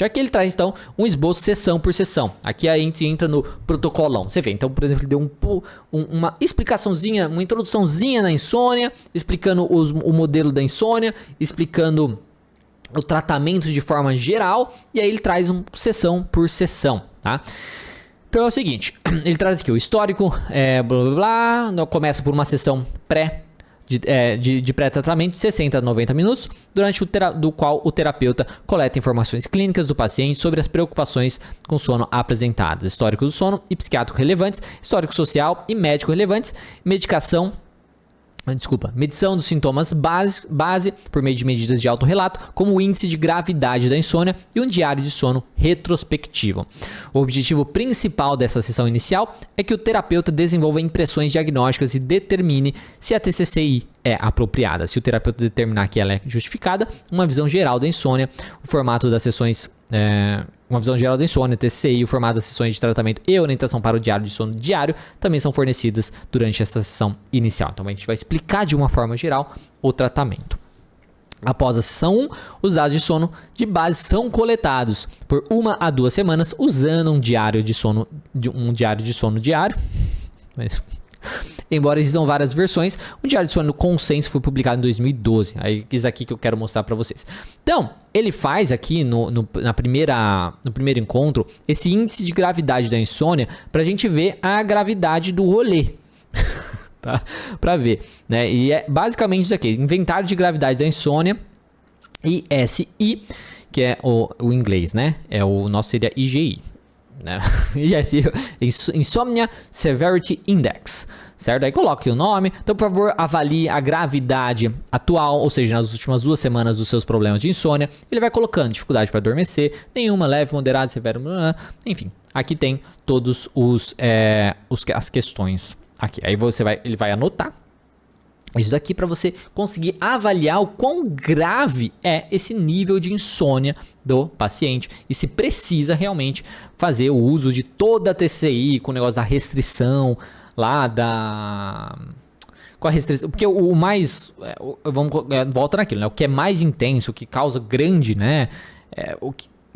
Aqui ele traz, então, um esboço sessão por sessão. Aqui a gente entra no protocolão. Você vê, então, por exemplo, ele deu uma explicaçãozinha, uma introduçãozinha na insônia, explicando o modelo da insônia, explicando o tratamento de forma geral, e aí ele traz sessão por sessão, tá? Então é o seguinte, ele traz aqui o histórico, blá blá blá, começa por uma sessão de pré-tratamento de 60 a 90 minutos, durante do qual o terapeuta coleta informações clínicas do paciente sobre as preocupações com sono apresentadas, histórico do sono e psiquiátrico relevantes, histórico social e médico relevantes, medição dos sintomas base por meio de medidas de autorrelato, como o índice de gravidade da insônia e um diário de sono retrospectivo. O objetivo principal dessa sessão inicial é que o terapeuta desenvolva impressões diagnósticas e determine se a TCCI é apropriada. Se o terapeuta determinar que ela é justificada, uma visão geral da insônia, o formato das sessões... uma visão geral da insônia, TCCI, o formato das sessões de tratamento e orientação para o diário de sono diário também são fornecidas durante essa sessão inicial. Então a gente vai explicar de uma forma geral o tratamento. Após a sessão 1, os dados de sono de base são coletados por 1 a 2 semanas usando um diário de sono diário. Mas... embora existam várias versões, o Diário de Sono Consenso foi publicado em 2012. Aí isso aqui que eu quero mostrar para vocês. Então, ele faz aqui no primeiro encontro esse índice de gravidade da insônia para a gente ver a gravidade do rolê. Tá? Para ver, né? E é basicamente isso aqui: inventário de gravidade da insônia, ISI, que é o inglês, né? O nosso seria IGI. Né? Insomnia Severity Index, certo? Aí coloque o nome. Então, por favor, avalie a gravidade atual, ou seja, nas últimas 2 semanas dos seus problemas de insônia. Ele vai colocando dificuldade para adormecer, nenhuma, leve, moderado, severo, enfim. Aqui tem todos as questões aqui. Aí ele vai anotar isso daqui para você conseguir avaliar o quão grave é esse nível de insônia do paciente e se precisa realmente fazer o uso de toda a TCI com o negócio da restrição lá com a restrição, porque o mais volta naquilo, né? O que é mais intenso, o que causa grande, né?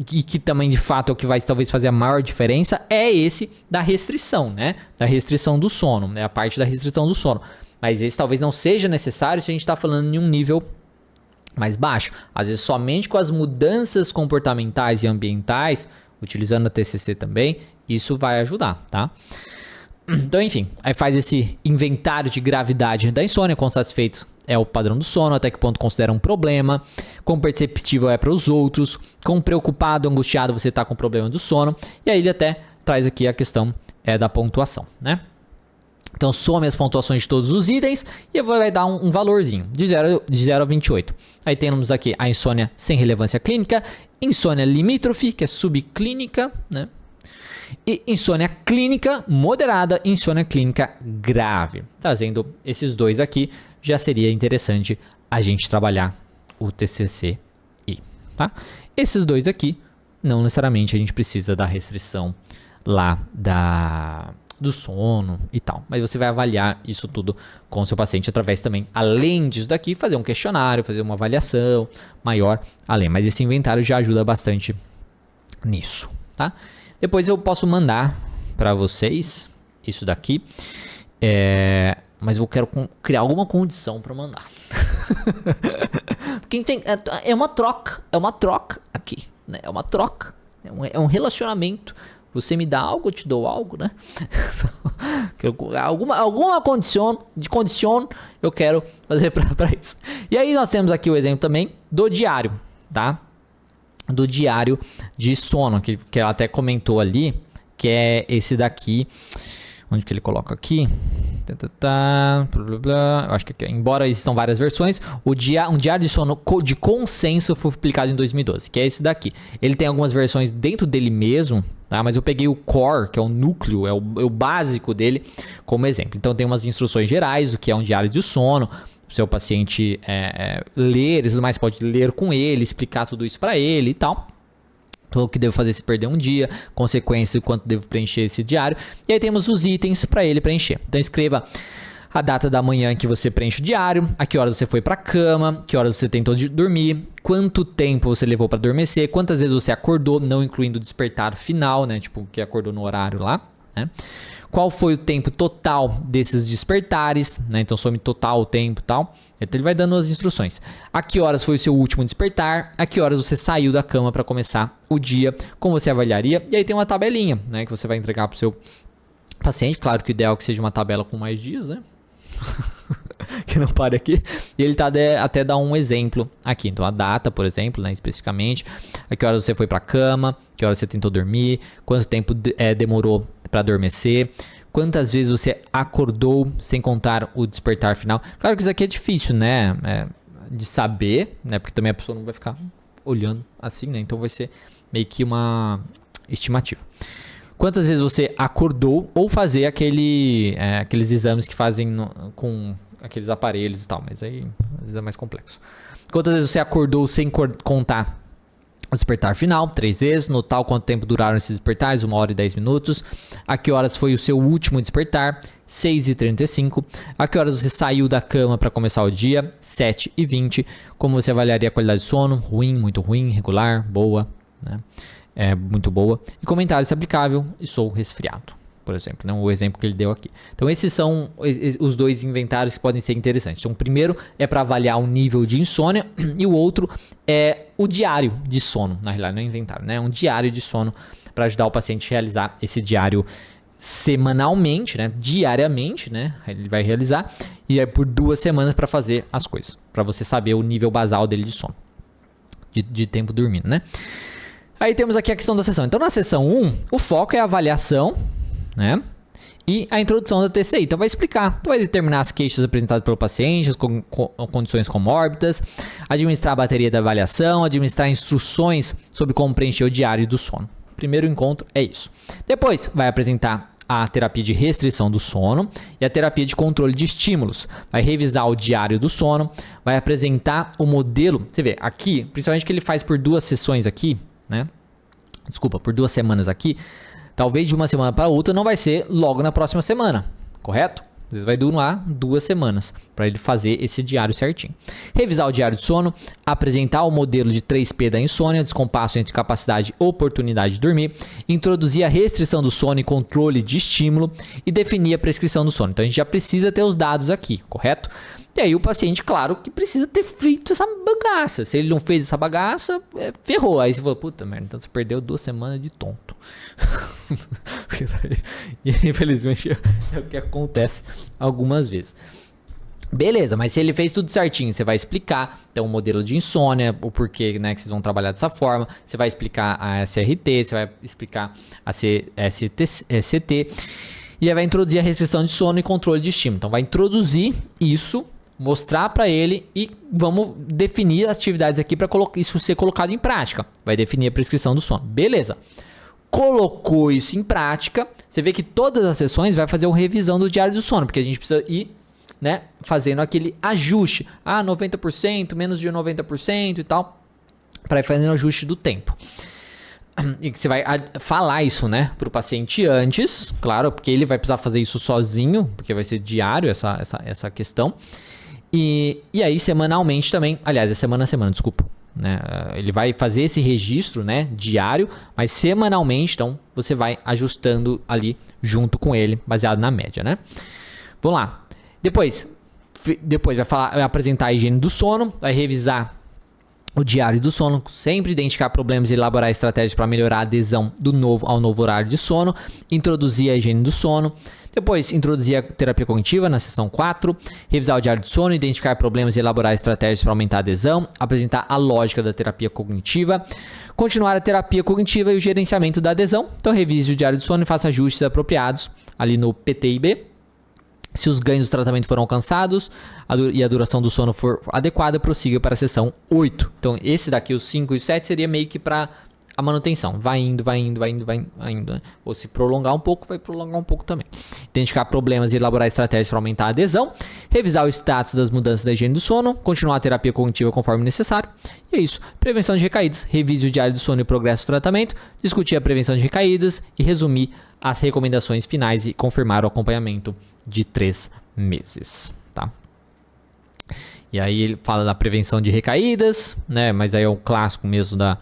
Que também de fato é o que vai talvez fazer a maior diferença é esse da restrição, né? Da restrição do sono, né? A parte da restrição do sono. Mas esse talvez não seja necessário se a gente está falando em um nível mais baixo. Às vezes somente com as mudanças comportamentais e ambientais, utilizando a TCC também, isso vai ajudar, tá? Então, enfim, aí faz esse inventário de gravidade da insônia, quão satisfeito é o padrão do sono, até que ponto considera um problema, quão perceptível é para os outros, quão preocupado, angustiado você está com o problema do sono, e aí ele até traz aqui a questão da pontuação, né? Então some as pontuações de todos os itens e vai dar um valorzinho, de 0 a 28. Aí temos aqui a insônia sem relevância clínica, insônia limítrofe, que é subclínica, né? E insônia clínica moderada e insônia clínica grave. Trazendo esses dois aqui, já seria interessante a gente trabalhar o TCCI, tá? Esses dois aqui, não necessariamente a gente precisa da restrição lá do sono e tal, mas você vai avaliar isso tudo com o seu paciente através também, além disso daqui, fazer um questionário, fazer uma avaliação maior além, mas esse inventário já ajuda bastante nisso, tá? Depois eu posso mandar para vocês isso daqui, mas eu quero criar alguma condição para mandar. Quem tem é uma troca aqui, né? É uma troca, é um relacionamento. Você me dá algo, eu te dou algo, né? alguma condição eu quero fazer para isso. E aí nós temos aqui o exemplo também do diário, tá? Do diário de sono, que ela até comentou ali, que é esse daqui. Onde que ele coloca aqui? Eu acho que aqui, embora existam várias versões, um diário de sono de consenso foi publicado em 2012, que é esse daqui. Ele tem algumas versões dentro dele mesmo, tá? Mas eu peguei o core, que é o núcleo, é o básico dele, como exemplo. Então tem umas instruções gerais do que é um diário de sono, o seu paciente ler e tudo mais, pode ler com ele, explicar tudo isso para ele e tal. O que devo fazer se perder um dia, consequência de quanto devo preencher esse diário. E aí temos os itens para ele preencher. Então escreva a data da manhã que você preenche o diário, a que horas você foi pra cama, que horas você tentou dormir, quanto tempo você levou pra adormecer, quantas vezes você acordou, não incluindo o despertar final, né? Tipo, que acordou no horário lá, né? Qual foi o tempo total desses despertares, né? Então some total o tempo e tal. Então ele vai dando as instruções. A que horas foi o seu último despertar? A que horas você saiu da cama para começar o dia? Como você avaliaria? E aí tem uma tabelinha, né? Que você vai entregar pro seu paciente. Claro que o ideal é que seja uma tabela com mais dias, né? Que não pare aqui. E ele tá até dá um exemplo aqui. Então a data, por exemplo, né? Especificamente. A que horas você foi pra cama? Que horas você tentou dormir? Quanto tempo demorou para adormecer, quantas vezes você acordou sem contar o despertar final. Claro que isso aqui é difícil, né, de saber, né, porque também a pessoa não vai ficar olhando assim, né, então vai ser meio que uma estimativa. Quantas vezes você acordou ou fazer aqueles exames que fazem com aqueles aparelhos e tal, mas aí às vezes é mais complexo. Quantas vezes você acordou sem contar o despertar final, 3 vezes. Notar quanto tempo duraram esses despertares, 1 hora e 10 minutos. A que horas foi o seu último despertar, 6h35. A que horas você saiu da cama para começar o dia, 7h20. Como você avaliaria a qualidade de sono? Ruim, muito ruim, regular, boa, né? Muito boa. E comentário se aplicável, estou resfriado, por exemplo, né? O exemplo que ele deu aqui. Então esses são os dois inventários que podem ser interessantes. Então o primeiro é para avaliar o nível de insônia e o outro é o diário de sono. Na realidade não é inventário, né? É um diário de sono para ajudar o paciente a realizar esse diário semanalmente, né? Diariamente, né? Ele vai realizar e é por 2 semanas para fazer as coisas, para você saber o nível basal dele de sono, de tempo dormindo, né? Aí temos aqui a questão da sessão. Então na sessão 1, o foco é a avaliação, né? E a introdução da TCI. Então vai explicar, vai determinar as queixas apresentadas pelo paciente, as condições comórbidas, administrar a bateria da avaliação, administrar instruções sobre como preencher o diário do sono. Primeiro encontro é isso. Depois vai apresentar a terapia de restrição do sono e a terapia de controle de estímulos. Vai revisar o diário do sono, vai apresentar o modelo. Você vê aqui, principalmente que ele faz por 2 sessões aqui, né? Desculpa, por 2 semanas aqui. Talvez de uma semana para outra não vai ser logo na próxima semana, correto? Às vezes vai durar 2 semanas para ele fazer esse diário certinho. Revisar o diário de sono, apresentar o modelo de 3P da insônia, descompasso entre capacidade e oportunidade de dormir, introduzir a restrição do sono e controle de estímulo e definir a prescrição do sono. Então a gente já precisa ter os dados aqui, correto? E aí o paciente, claro, que precisa ter feito essa bagaça. Se ele não fez essa bagaça, ferrou. Aí você fala, puta merda, então você perdeu 2 semanas de tonto. E infelizmente é o que acontece algumas vezes. Beleza, mas se ele fez tudo certinho, você vai explicar, então, o modelo de insônia, o porquê, né, que vocês vão trabalhar dessa forma, você vai explicar a SRT, você vai explicar a CT, e aí vai introduzir a restrição de sono e controle de estímulo. Então vai introduzir isso, mostrar para ele e vamos definir as atividades aqui para isso ser colocado em prática. Vai definir a prescrição do sono. Beleza. Colocou isso em prática, você vê que todas as sessões vai fazer uma revisão do diário do sono, porque a gente precisa ir, né, fazendo aquele ajuste. 90%, menos de 90% e tal, para ir fazendo o ajuste do tempo. E você vai falar isso, né, para o paciente antes, claro, porque ele vai precisar fazer isso sozinho, porque vai ser diário essa questão. E aí semanalmente também, aliás, é semana a semana, desculpa. Né? Ele vai fazer esse registro, né, diário, mas semanalmente, então você vai ajustando ali junto com ele, baseado na média, né? Vamos lá. Depois vai apresentar a higiene do sono, vai revisar o diário do sono, sempre identificar problemas e elaborar estratégias para melhorar a adesão ao novo horário de sono, introduzir a higiene do sono. Depois, introduzir a terapia cognitiva na sessão 4, revisar o diário de sono, identificar problemas e elaborar estratégias para aumentar a adesão, apresentar a lógica da terapia cognitiva, continuar a terapia cognitiva e o gerenciamento da adesão. Então, revise o diário de sono e faça ajustes apropriados ali no PT/IB. Se os ganhos do tratamento foram alcançados e a duração do sono for adequada, prossiga para a sessão 8. Então, esse daqui, os 5 e o 7, seria meio que para a manutenção. Vai indo, né? Ou se prolongar um pouco, vai prolongar um pouco também. Identificar problemas e elaborar estratégias para aumentar a adesão. Revisar o status das mudanças da higiene do sono. Continuar a terapia cognitiva conforme necessário. E é isso. Prevenção de recaídas. Revise o diário do sono e o progresso do tratamento. Discutir a prevenção de recaídas. E resumir as recomendações finais e confirmar o acompanhamento de 3 meses, tá? E aí ele fala da prevenção de recaídas, né? Mas aí é o clássico mesmo da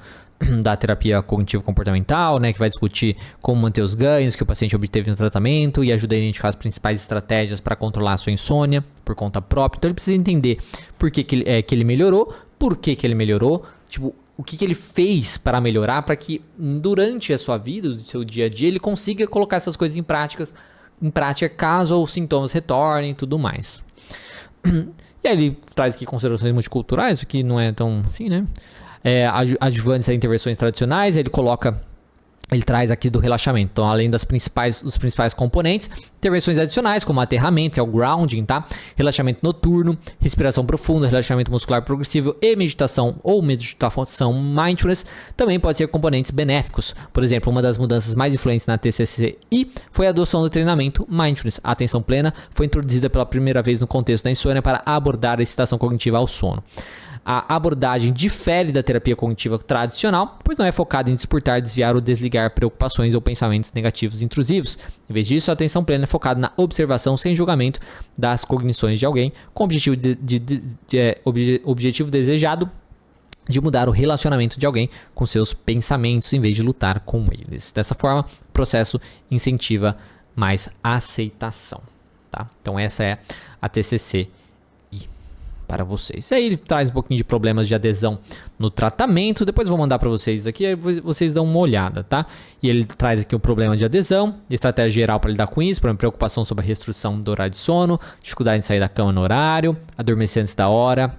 terapia cognitivo-comportamental, né? Que vai discutir como manter os ganhos que o paciente obteve no tratamento e ajuda a identificar as principais estratégias para controlar a sua insônia por conta própria. Então ele precisa entender por que ele melhorou, por que ele melhorou, tipo, o que ele fez para melhorar, para que durante a sua vida, o seu dia a dia, ele consiga colocar essas coisas em prática caso os sintomas retornem e tudo mais. E aí ele traz aqui considerações multiculturais, o que não é tão assim, né? Adjuvantes a intervenções tradicionais, ele traz aqui do relaxamento. Então, além dos principais componentes, intervenções adicionais, como aterramento, que é o grounding, tá? Relaxamento noturno, respiração profunda, relaxamento muscular progressivo e meditação ou meditação mindfulness também pode ser componentes benéficos. Por exemplo, uma das mudanças mais influentes na TCC-I foi a adoção do treinamento mindfulness. A atenção plena foi introduzida pela primeira vez no contexto da insônia para abordar a excitação cognitiva ao sono. A abordagem difere da terapia cognitiva tradicional, pois não é focada em despertar, desviar ou desligar preocupações ou pensamentos negativos intrusivos. Em vez disso, a atenção plena é focada na observação sem julgamento das cognições de alguém, com o objetivo desejado de mudar o relacionamento de alguém com seus pensamentos em vez de lutar com eles. Dessa forma, o processo incentiva mais aceitação. Tá? Então essa é a TCC para vocês. Aí ele traz um pouquinho de problemas de adesão no tratamento, depois eu vou mandar para vocês aqui, aí vocês dão uma olhada, tá? E ele traz aqui o problema de adesão, estratégia geral para lidar com isso, por exemplo, preocupação sobre a restrição do horário de sono, dificuldade em sair da cama no horário, adormecer antes da hora,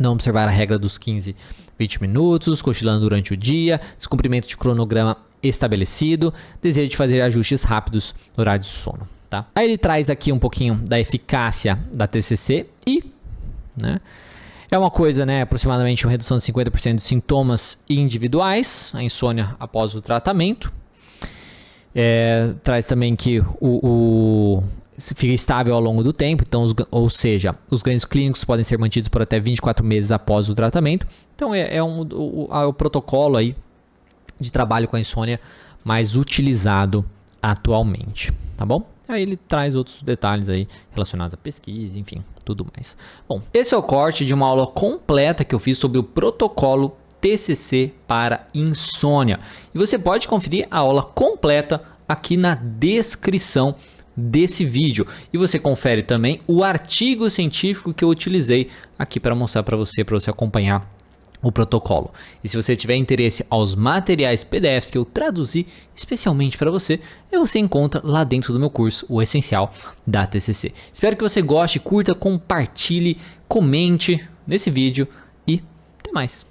não observar a regra dos 15, 20 minutos, cochilando durante o dia, descumprimento de cronograma estabelecido, desejo de fazer ajustes rápidos no horário de sono, tá? Aí ele traz aqui um pouquinho da eficácia da TCC e né? É uma coisa, né, aproximadamente uma redução de 50% de sintomas individuais, a insônia após o tratamento. Traz também que fica estável ao longo do tempo, então, ou seja, os ganhos clínicos podem ser mantidos por até 24 meses após o tratamento. Então é o protocolo aí de trabalho com a insônia mais utilizado atualmente, tá bom? Aí ele traz outros detalhes aí relacionados à pesquisa, enfim, tudo mais. Bom, esse é o corte de uma aula completa que eu fiz sobre o protocolo TCC para insônia. E você pode conferir a aula completa aqui na descrição desse vídeo. E você confere também o artigo científico que eu utilizei aqui para mostrar para você acompanhar o protocolo. E se você tiver interesse aos materiais PDFs que eu traduzi especialmente para você, você encontra lá dentro do meu curso, o Essencial da TCC. Espero que você goste, curta, compartilhe, comente nesse vídeo e até mais.